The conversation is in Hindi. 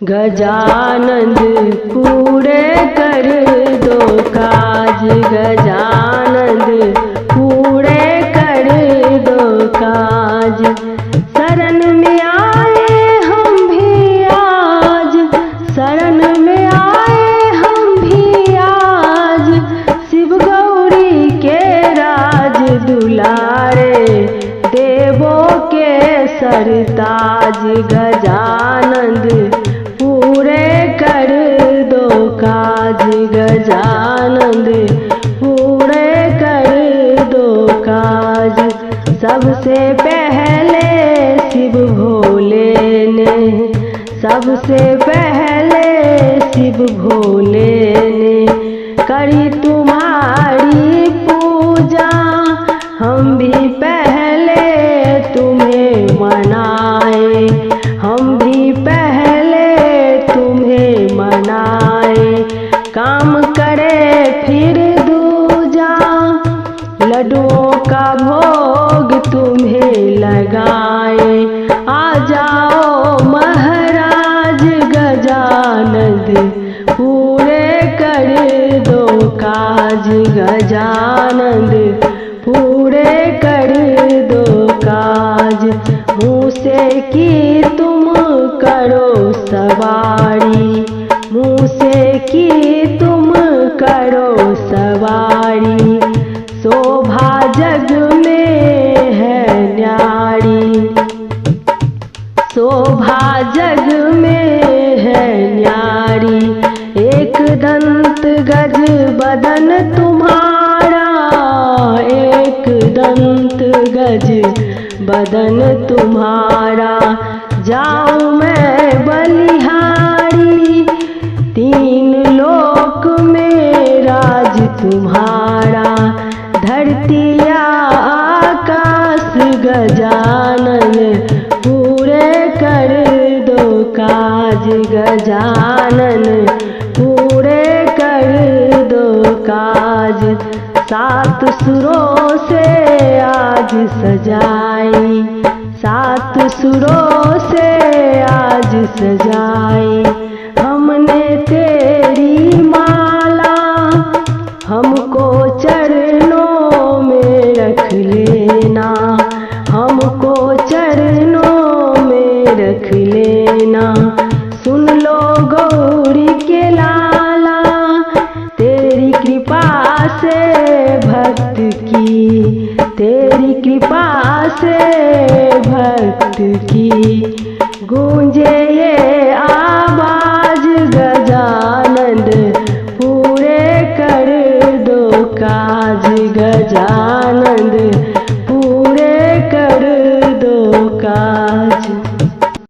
गजानंद पूरे कर दो काज, गजानंद पूरे कर दो काज। शरण में आए हम भी आज, शरण में आए हम भी आज, शिव गौरी के राज दुलारे देवों के सरताज। गजानंद पूरे कर दो काज, गजानंद पूरे कर दो काज। सबसे पहले शिव भोले ने, सबसे पहले शिव भोले ने करी तुम्हारी पूजा। हम भी पहले तुम्हें मनाए, हम भी पहले तुम्हें मनाए। काम करे फिर दूजा, लड्डुओं का भोग तुम्हें लगाए। आ जाओ महाराज गजानंद पूरे कर दो काज, गजानंद पूरे कर दो काज। मूसे की तुम करो सवारी, मूसे की तुम करो सवारी। शोभा जग में है न्यारी, शोभा जग में है न्यारी। एक दंत गज बदन तुम्हारा, एक दंत गज बदन तुम्हारा। जाऊं मैं बलिहारी, तीन लोक में राज तुम्हारा। धरती आकाश गजानन पूरे कर दो काज, गजानन पूरे कर दो काज। सात सुरों से आज सजाई, सात सुरों से आज सजाई। हमने तेरी माला, हमको चरणों में रख लेना, हमको चरणों में रख लेना। सुन लो गौरी के लाला, तेरी कृपा से भक्त की, तेरी कृपा से भक्त की। गूंजे ये आवाज गजानंद पूरे कर दो काज, गजानंद